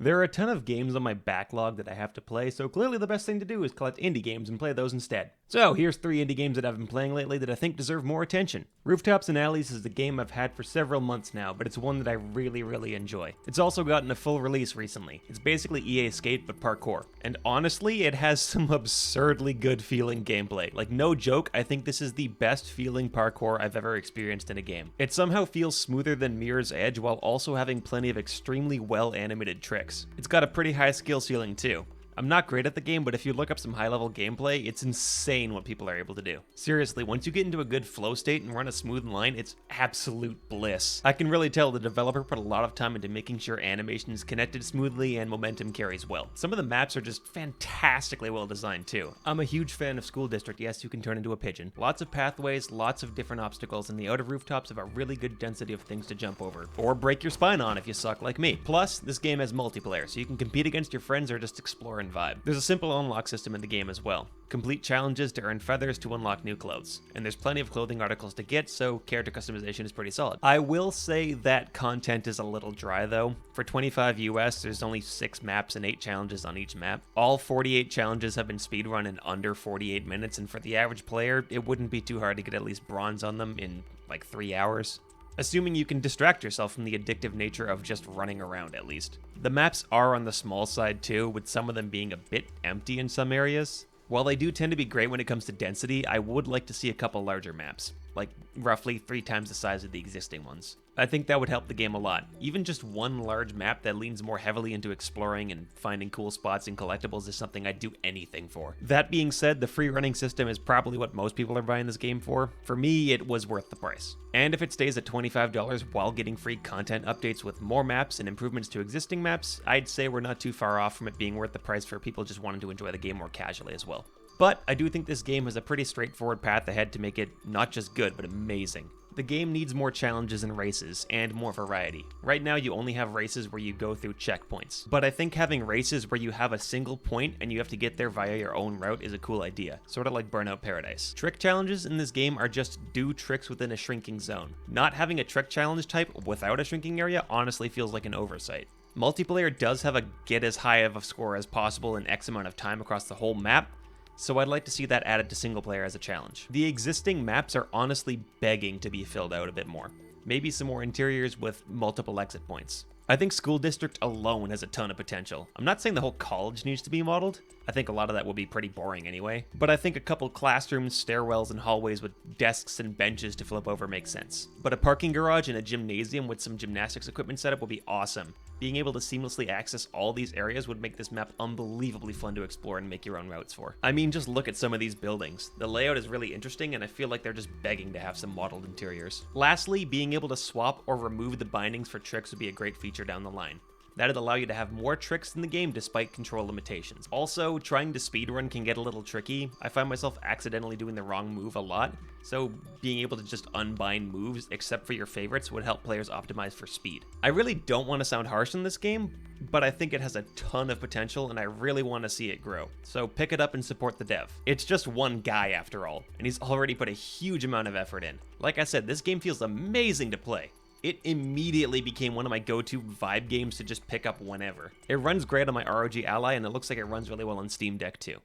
There are a ton of games on my backlog that I have to play, so clearly the best thing to do is collect indie games and play those instead. So here's 3 indie games that I've been playing lately that I think deserve more attention. Rooftops and Alleys is a game I've had for several months now, but it's one that I really enjoy. It's also gotten a full release recently. It's basically EA Skate but parkour. And honestly, it has some absurdly good feeling gameplay. Like, no joke, I think this is the best feeling parkour I've ever experienced in a game. It somehow feels smoother than Mirror's Edge while also having plenty of extremely well animated tricks. It's got a pretty high skill ceiling too. I'm not great at the game, but if you look up some high-level gameplay, it's insane what people are able to do. Seriously, once you get into a good flow state and run a smooth line, it's absolute bliss. I can really tell the developer put a lot of time into making sure animations connected smoothly and momentum carries well. Some of the maps are just fantastically well designed too. I'm a huge fan of School District, yes, you can turn into a pigeon. Lots of pathways, lots of different obstacles, and the outer rooftops have a really good density of things to jump over, or break your spine on if you suck like me. Plus, this game has multiplayer, so you can compete against your friends or just explore and vibe. There's a simple unlock system in the game as well. Complete challenges to earn feathers to unlock new clothes. And there's plenty of clothing articles to get, so character customization is pretty solid. I will say that content is a little dry though. For 25 US, there's only 6 maps and 8 challenges on each map. All 48 challenges have been speedrun in under 48 minutes, and for the average player, it wouldn't be too hard to get at least bronze on them in like 3 hours. Assuming you can distract yourself from the addictive nature of just running around at least. The maps are on the small side too, with some of them being a bit empty in some areas. While they do tend to be great when it comes to density, I would like to see a couple larger maps, like roughly 3 times the size of the existing ones. I think that would help the game a lot. Even just one large map that leans more heavily into exploring and finding cool spots and collectibles is something I'd do anything for. That being said, the free running system is probably what most people are buying this game for. For me, it was worth the price. And if it stays at $25 while getting free content updates with more maps and improvements to existing maps, I'd say we're not too far off from it being worth the price for people just wanting to enjoy the game more casually as well. But I do think this game has a pretty straightforward path ahead to make it not just good, but amazing. The game needs more challenges and races, and more variety. Right now you only have races where you go through checkpoints, but I think having races where you have a single point and you have to get there via your own route is a cool idea, sort of like Burnout Paradise. Trick challenges in this game are just do tricks within a shrinking zone. Not having a trick challenge type without a shrinking area honestly feels like an oversight. Multiplayer does have a get as high of a score as possible in X amount of time across the whole map, so I'd like to see that added to single player as a challenge. The existing maps are honestly begging to be filled out a bit more. Maybe some more interiors with multiple exit points. I think School District alone has a ton of potential. I'm not saying the whole college needs to be modeled. I think a lot of that will be pretty boring anyway. But I think a couple classrooms, stairwells, and hallways with desks and benches to flip over makes sense. But a parking garage and a gymnasium with some gymnastics equipment setup would be awesome. Being able to seamlessly access all these areas would make this map unbelievably fun to explore and make your own routes for. I mean, just look at some of these buildings. The layout is really interesting, and I feel like they're just begging to have some modeled interiors. Lastly, being able to swap or remove the bindings for tricks would be a great feature down the line. That'd allow you to have more tricks in the game despite control limitations. Also, trying to speedrun can get a little tricky. I find myself accidentally doing the wrong move a lot, so being able to just unbind moves except for your favorites would help players optimize for speed. I really don't want to sound harsh in this game, but I think it has a ton of potential and I really want to see it grow. So pick it up and support the dev. It's just one guy after all, and he's already put a huge amount of effort in. Like I said, this game feels amazing to play. It immediately became one of my go-to vibe games to just pick up whenever. It runs great on my ROG Ally, and it looks like it runs really well on Steam Deck too.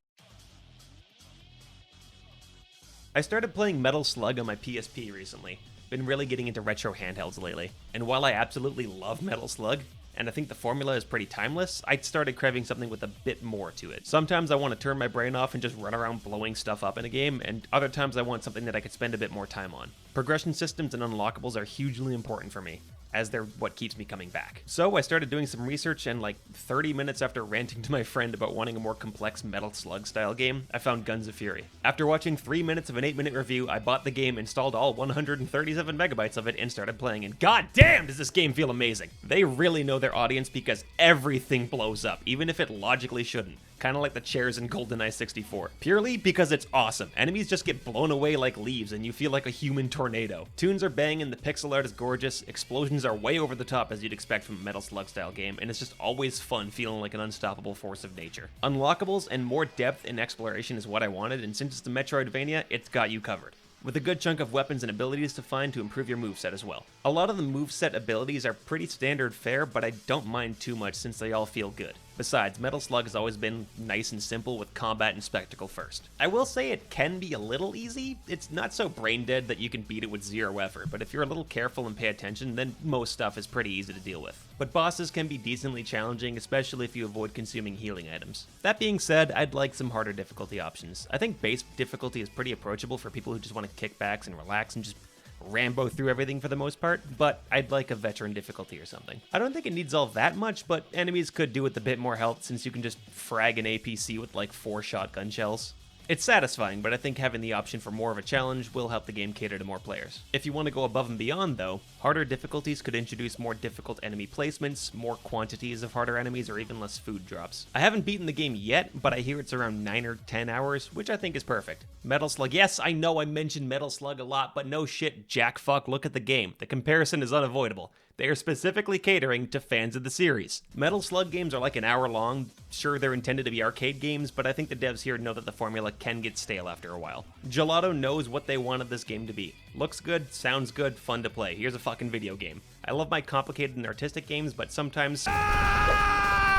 I started playing Metal Slug on my PSP recently. Been really getting into retro handhelds lately. And while I absolutely love Metal Slug, and I think the formula is pretty timeless, I started craving something with a bit more to it. Sometimes I want to turn my brain off and just run around blowing stuff up in a game, and other times I want something that I could spend a bit more time on. Progression systems and unlockables are hugely important for me, as they're what keeps me coming back. So I started doing some research, and like 30 minutes after ranting to my friend about wanting a more complex Metal Slug style game, I found Guns of Fury. After watching 3 minutes of an 8-minute review, I bought the game, installed all 137 megabytes of it, and started playing, and goddamn does this game feel amazing! They really know their audience because everything blows up, even if it logically shouldn't. Kind of like the chairs in GoldenEye 64. Purely because it's awesome. Enemies just get blown away like leaves and you feel like a human tornado. Tunes are banging, the pixel art is gorgeous, explosions are way over the top as you'd expect from a Metal Slug style game, and it's just always fun feeling like an unstoppable force of nature. Unlockables and more depth in exploration is what I wanted, and since it's the Metroidvania, it's got you covered. with a good chunk of weapons and abilities to find to improve your moveset as well. A lot of the moveset abilities are pretty standard fare, but I don't mind too much since they all feel good. Besides, Metal Slug has always been nice and simple with combat and spectacle first. I will say it can be a little easy. It's not so brain dead that you can beat it with zero effort, but if you're a little careful and pay attention, then most stuff is pretty easy to deal with. But bosses can be decently challenging, especially if you avoid consuming healing items. That being said, I'd like some harder difficulty options. I think base difficulty is pretty approachable for people who just want to kick back and relax and just Rambo through everything for the most part, but I'd like a veteran difficulty or something. I don't think it needs all that much, but enemies could do with a bit more health since you can just frag an APC with like 4 shotgun shells. It's satisfying, but I think having the option for more of a challenge will help the game cater to more players. If you want to go above and beyond though, harder difficulties could introduce more difficult enemy placements, more quantities of harder enemies, or even less food drops. I haven't beaten the game yet, but I hear it's around 9 or 10 hours, which I think is perfect. Metal Slug, yes, I know I mentioned Metal Slug a lot, but no shit, jackfuck, look at the game. The comparison is unavoidable. They are specifically catering to fans of the series. Metal Slug games are like an hour long. Sure, they're intended to be arcade games, but I think the devs here know that the formula can get stale after a while. Gelato knows what they wanted this game to be. Looks good, sounds good, fun to play. Here's a fucking video game. I love my complicated and artistic games, but sometimes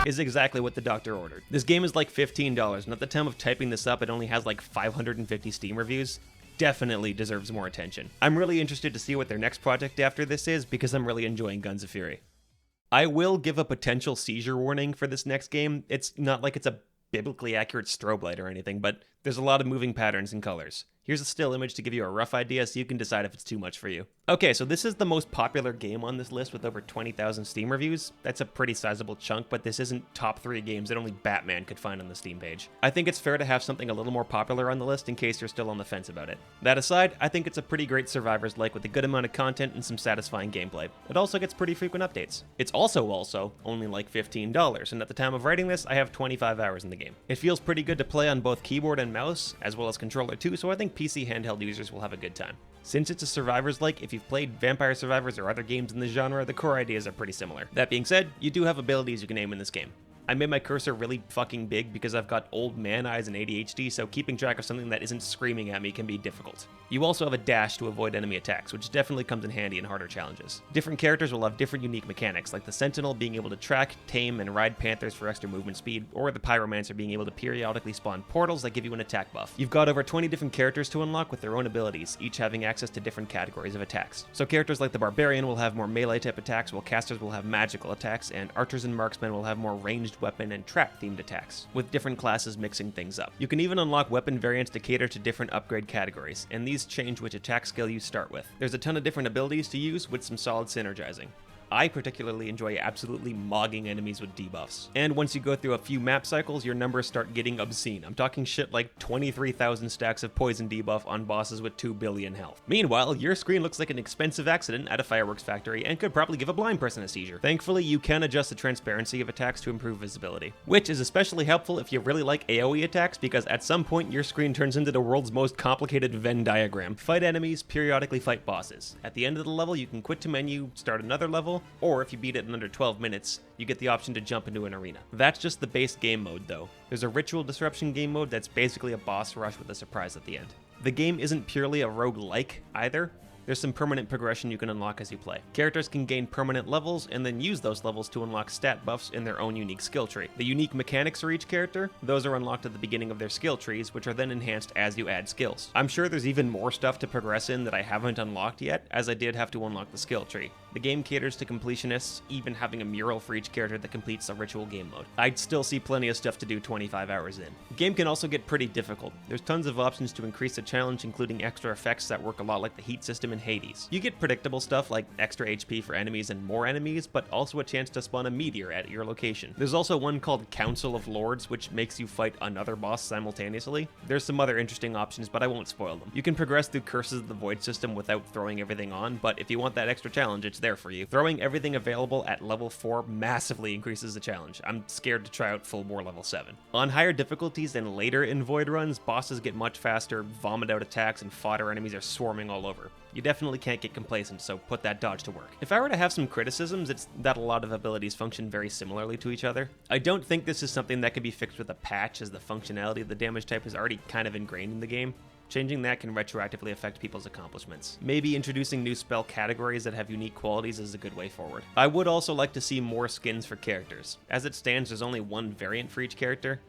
is exactly what the doctor ordered. This game is like $15, and at the time of typing this up, it only has like 550 Steam reviews. Definitely deserves more attention. I'm really interested to see what their next project after this is because I'm really enjoying Guns of Fury. I will give a potential seizure warning for this next game. It's not like it's a biblically accurate strobe light or anything, but there's a lot of moving patterns and colors. Here's a still image to give you a rough idea so you can decide if it's too much for you. Okay, so this is the most popular game on this list with over 20,000 Steam reviews. That's a pretty sizable chunk, but this isn't top 3 games that only Batman could find on the Steam page. I think it's fair to have something a little more popular on the list in case you're still on the fence about it. That aside, I think it's a pretty great Survivors-like with a good amount of content and some satisfying gameplay. It also gets pretty frequent updates. It's also only like $15, and at the time of writing this, I have 25 hours in the game. It feels pretty good to play on both keyboard and mouse, as well as controller too, so I think PC handheld users will have a good time. Since it's a Survivors-like, if you've played Vampire Survivors or other games in the genre, the core ideas are pretty similar. That being said, you do have abilities you can aim in this game. I made my cursor really fucking big because I've got old man eyes and ADHD, so keeping track of something that isn't screaming at me can be difficult. You also have a dash to avoid enemy attacks, which definitely comes in handy in harder challenges. Different characters will have different unique mechanics, like the Sentinel being able to track, tame, and ride panthers for extra movement speed, or the Pyromancer being able to periodically spawn portals that give you an attack buff. You've got over 20 different characters to unlock with their own abilities, each having access to different categories of attacks. So characters like the Barbarian will have more melee type attacks, while casters will have magical attacks, and archers and marksmen will have more ranged weapon and trap themed attacks, with different classes mixing things up. You can even unlock weapon variants to cater to different upgrade categories, and these change which attack skill you start with. There's a ton of different abilities to use with some solid synergizing. I particularly enjoy absolutely mogging enemies with debuffs. And once you go through a few map cycles, your numbers start getting obscene. I'm talking shit like 23,000 stacks of poison debuff on bosses with 2 billion health. Meanwhile, your screen looks like an expensive accident at a fireworks factory and could probably give a blind person a seizure. Thankfully, you can adjust the transparency of attacks to improve visibility, which is especially helpful if you really like AoE attacks because at some point your screen turns into the world's most complicated Venn diagram. Fight enemies, periodically fight bosses. At the end of the level, you can quit to menu, start another level, or if you beat it in under 12 minutes, you get the option to jump into an arena. That's just the base game mode though. There's a ritual disruption game mode that's basically a boss rush with a surprise at the end. The game isn't purely a roguelike either. There's some permanent progression you can unlock as you play. Characters can gain permanent levels and then use those levels to unlock stat buffs in their own unique skill tree. The unique mechanics for each character, those are unlocked at the beginning of their skill trees, which are then enhanced as you add skills. I'm sure there's even more stuff to progress in that I haven't unlocked yet, as I did have to unlock the skill tree. The game caters to completionists, even having a mural for each character that completes a ritual game mode. I'd still see plenty of stuff to do 25 hours in. The game can also get pretty difficult. There's tons of options to increase the challenge, including extra effects that work a lot like the heat system in Hades. You get predictable stuff like extra HP for enemies and more enemies, but also a chance to spawn a meteor at your location. There's also one called Council of Lords, which makes you fight another boss simultaneously. There's some other interesting options, but I won't spoil them. You can progress through Curses of the Void system without throwing everything on, but if you want that extra challenge, it's there for you. Throwing everything available at level 4 massively increases the challenge. I'm scared to try out full bore level 7. On higher difficulties and later in Void runs, bosses get much faster, vomit out attacks, and fodder enemies are swarming all over. You definitely can't get complacent, so put that dodge to work. If I were to have some criticisms, it's that a lot of abilities function very similarly to each other. I don't think this is something that can be fixed with a patch, as the functionality of the damage type is already kind of ingrained in the game. Changing that can retroactively affect people's accomplishments. Maybe introducing new spell categories that have unique qualities is a good way forward. I would also like to see more skins for characters. As it stands, there's only one variant for each character.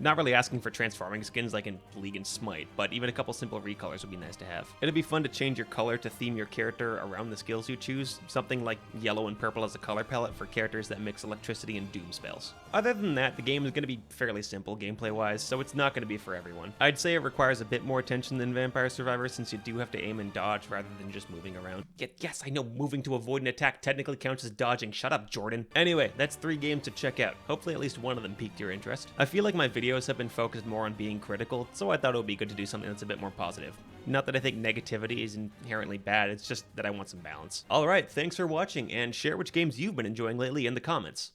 Not really asking for transforming skins like in League and Smite, but even a couple simple recolors would be nice to have. It'd be fun to change your color to theme your character around the skills you choose, something like yellow and purple as a color palette for characters that mix electricity and doom spells. Other than that, the game is going to be fairly simple gameplay-wise, so it's not going to be for everyone. I'd say it requires a bit more attention than Vampire Survivors since you do have to aim and dodge rather than just moving around. Yes, I know moving to avoid an attack technically counts as dodging. Shut up, Jordan. Anyway, that's 3 games to check out. Hopefully at least one of them piqued your interest. I feel like my videos have been focused more on being critical, so I thought it would be good to do something that's a bit more positive. Not that I think negativity is inherently bad, it's just that I want some balance. Alright, thanks for watching, and share which games you've been enjoying lately in the comments.